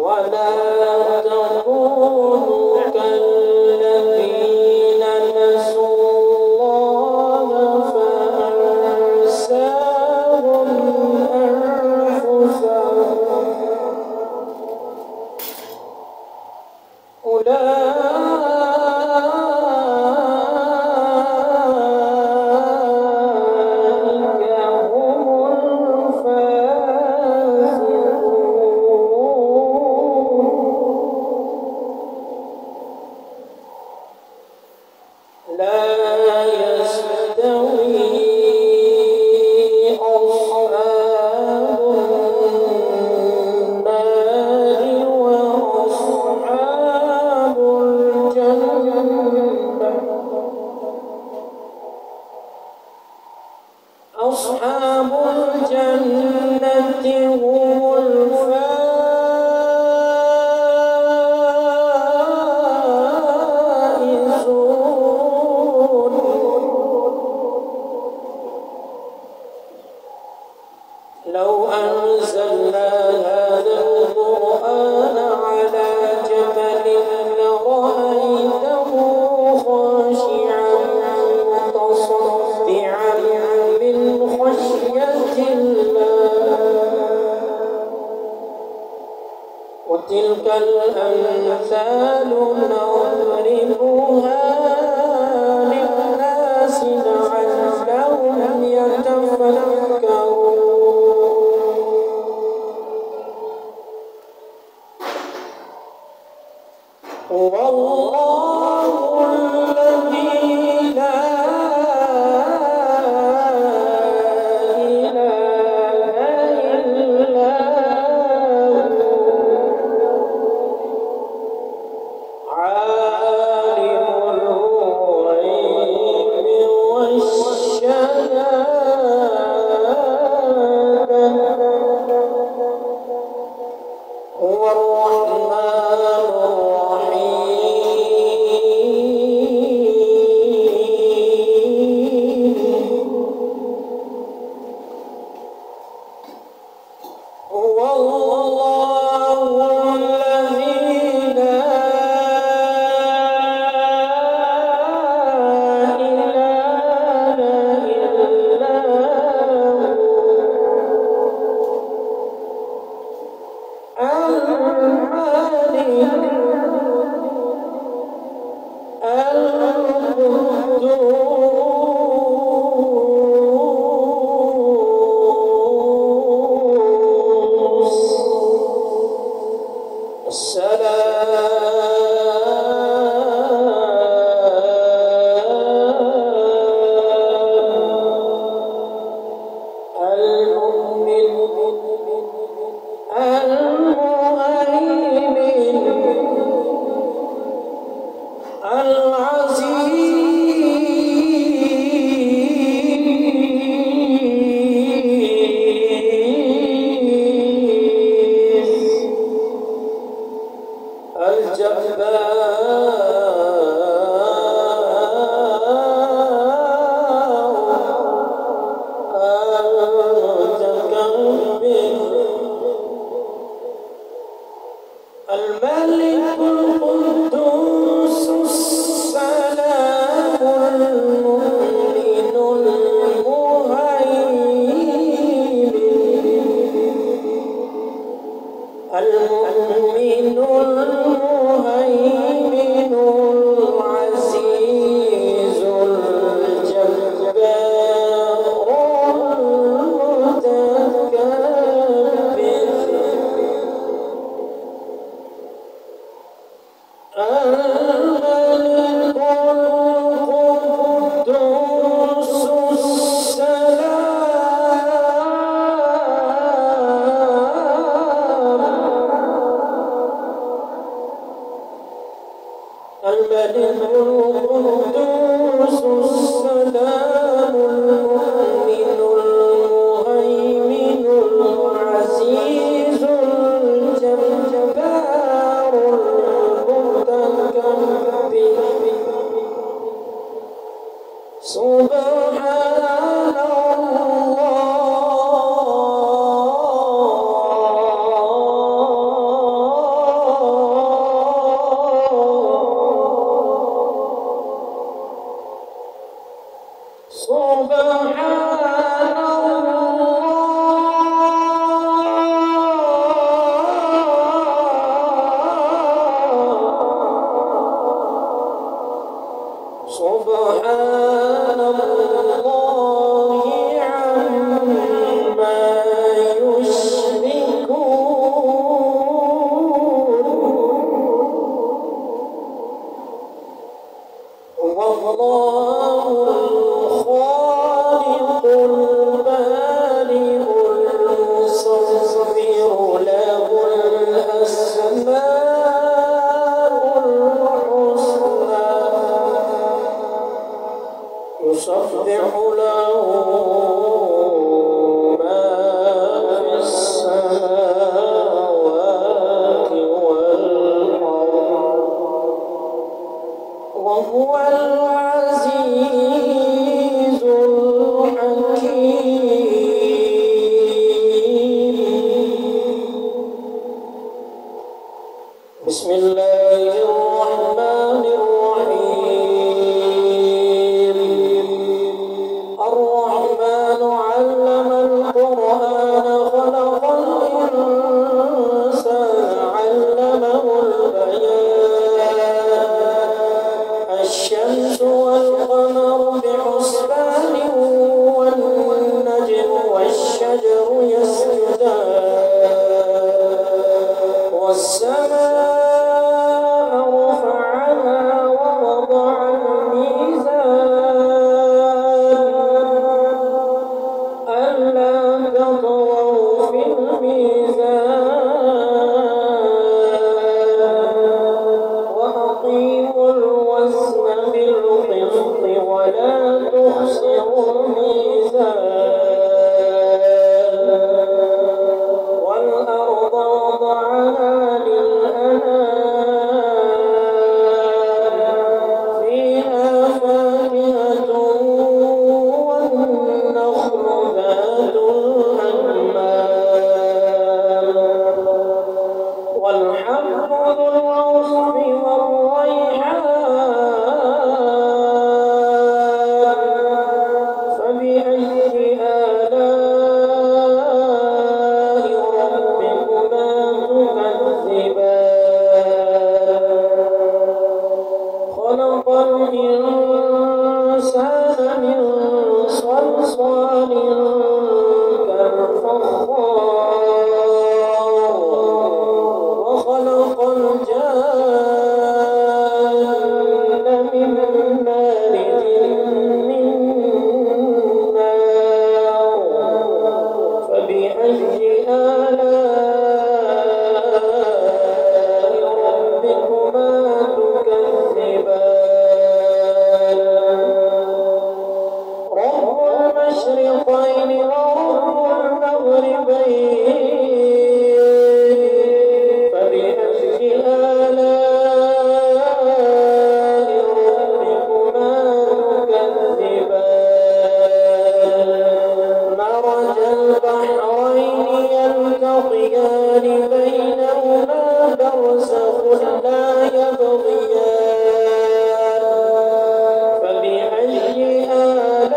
ولا تكونوا كالذين نسوا الله فأنساهم أنفسهم أصحاب الجنة هم الفائزون. لو أنزلنا هذا القرآن على جبل لرأيته خاشعا متصدعا من خشية الله. وتلك الأمثال نضربها للناس لعلهم يتفكرون. والله الذي لا إله إلا هو سبحان الله عما يشركون والله الخالق البارئ المصور له الأسماء الحسنى يسبح له ما في السماوات والأرض وهو العزيز الحكيم. بسم الله الرحمن الرحيم. الرحمن علم القرآن خلق الإنسان علمه البيان الشمس والقمر بحسبان والنجم والشجر يسجدان والسماء رفعها ووضع الميزان ألا تطغوا في الميزان وأقيموا الوزن بالقسط ولا تخسروا الميزان والأرض وضعها للأنام فيها فاكهة والنخل ذات الأكمام والحب ذو العصف والريحان فبأي آلاء ربكما تكذبان خلق الإنسان من صلصال كالفخار وخلق الجان من مارج من نار فبأي آلاء ربكما تكذبان رب المشرقين ورب المغربين فبأي آلاء ربكما تكذبان مرج البحرين يلتقيان بينهما برزخ لا يبغيان فبأي آلاء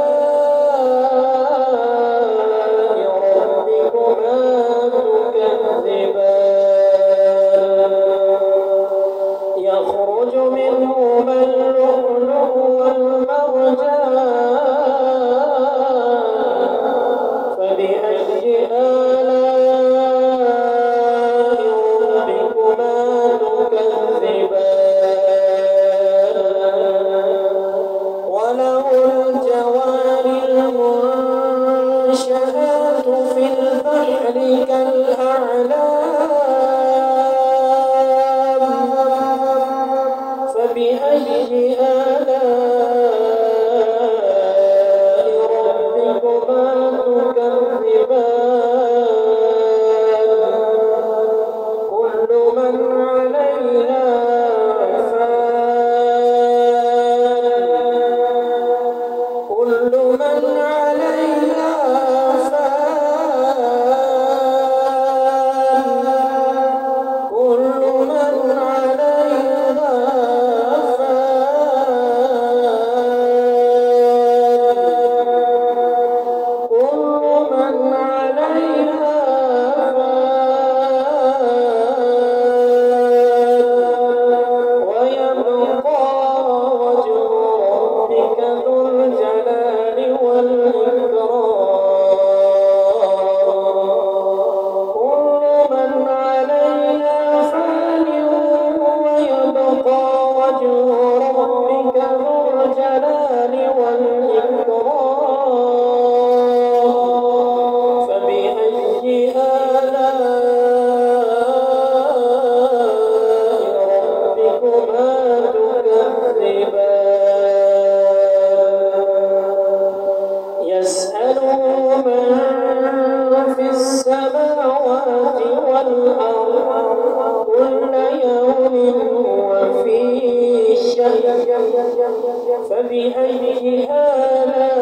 فبأي آلاء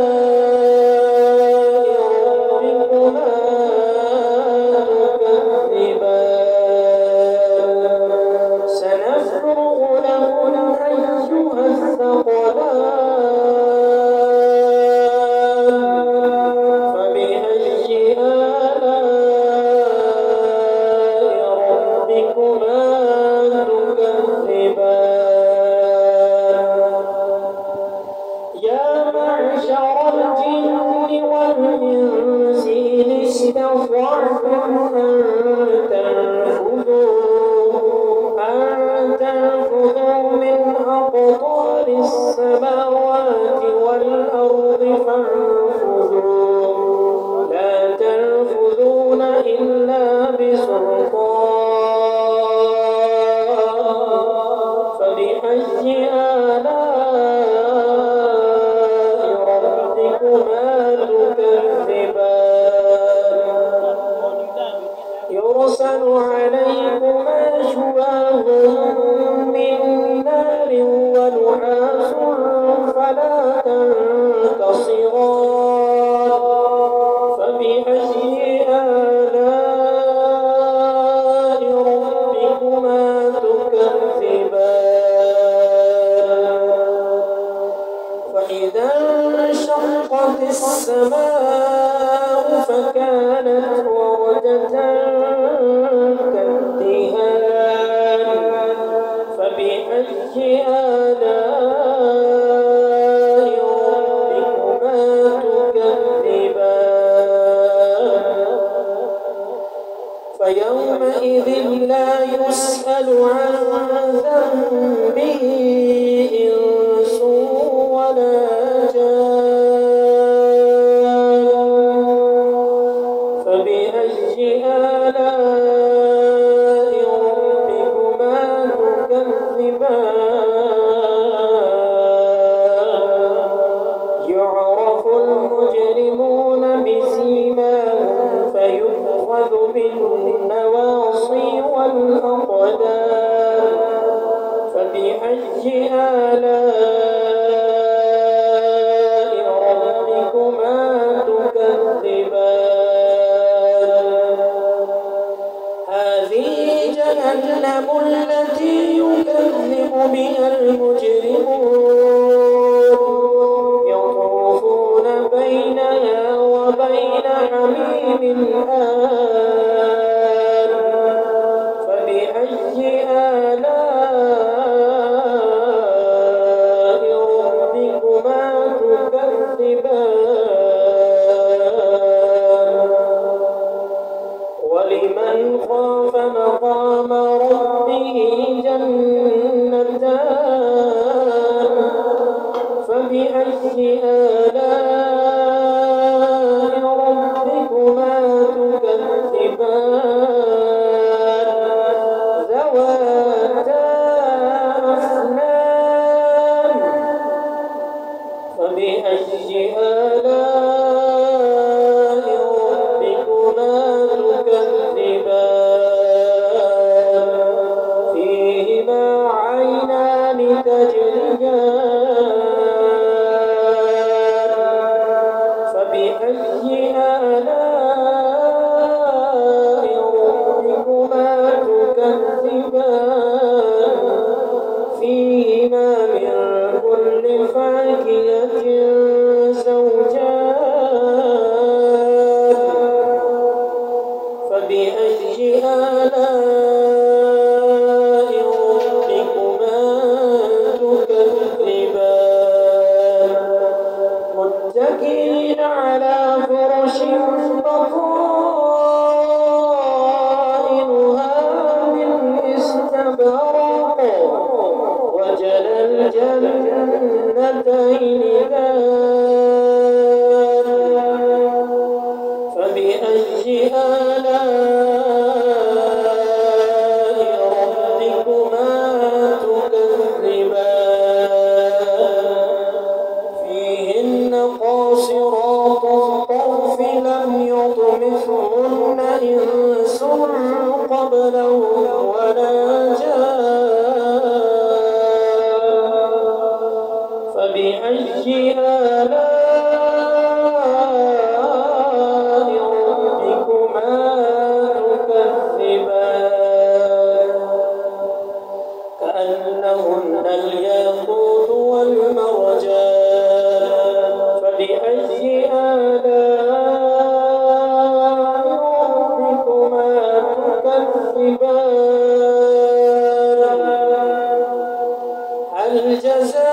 ربكما تكذبان سنفرغ لكم أيها الثقلان فبأي آلاء ربكما تكذبان الجن والإنس إن استطعتم أن تنفذوا من أقطار السماوات والأرض فانفذوا لا تنفذون إلا بسلطان فبأي آلاء ربكما تكذبان يرسل عليكما شواظ من نار ونحاس فلا تنتصران فبأي آلاء ربكما تكذبان فإذا انشقت السماء فكانت وردة كالدهان فبأي آلاء ربكما تكذبان فيومئذ لا يسأل عن ذنبه إنس ولا فبأي آلاء ربكما تكذبان يعرف المجرمون بسيماهم فيؤخذ بالنواصي والأقدام فبأي آلاء ربكما تكذبان هذه جهنم التي يكذب بها المجرمون يطوفون بينها وبين حميم آن فبأي آلاء ربكما تكذبان ولمن خاف مقام ربه جنتان فبأي آلاء ربكما تكذبان متكئين على فرش بطائنها من استبرق وجنى الجنتين دان فبأي آلاء ربكما تكذبان فيهن قاصرات الطرف لم يطمثهن إنس قبلهم ولا جان فبأي آلاء ربكما تكذبان كأنهن الياقوت والمرجان فبأي آلاء ربكما تكذبان هل جزاء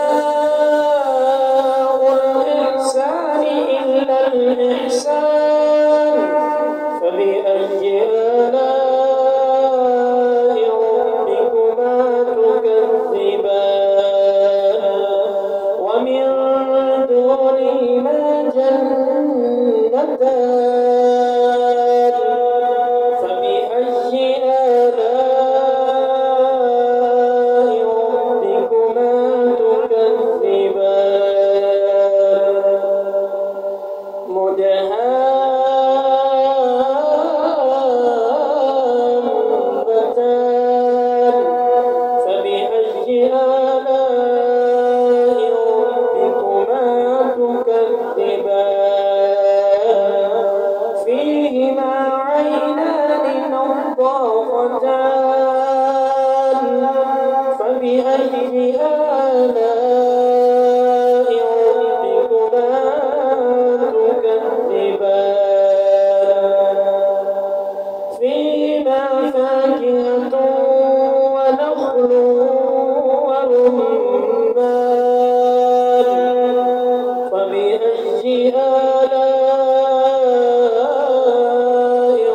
الإحسان إلا الإحسان فبأي آلاء ربكما تكذبان ومن دونهما جنتان فبأي آلاء ربكما تكذبان مدهامتان فبأي آلاء ربكما تكذبان فيهما عينان نضاختان فبأي آلاء ربكما تكذبان فيهما فاكهة ونخل ورمان فبأي آلاء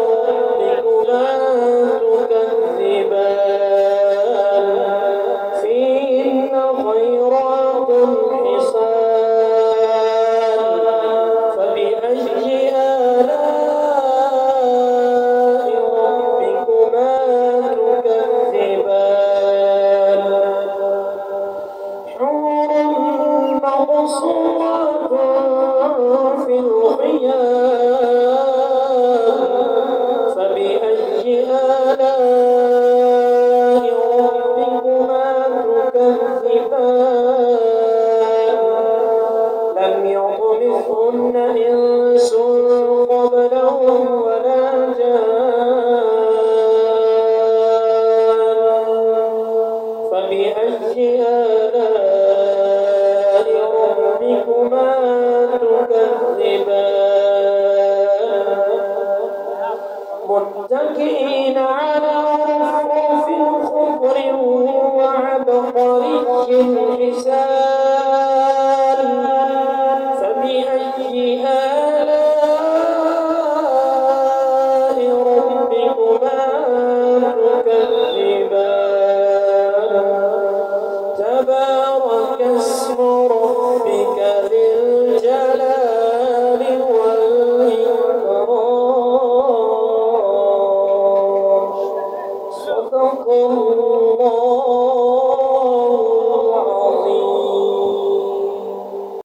ربكما تكذبان فيهن خيرات حسان فبأي آلاء ربكما تكذبان حور مقصورات في الخيام فبأي آلاء ربكما تكذبان لم يطمثهن إنس قبلهم ولا جان فبأي آلاء ربكما تكذبان متكئين على رفرف خضر وعبقري حسان فبأي آلاء ربكما تكذبان تبارك اسم ربك ذي الجلال والإكرام صدق الله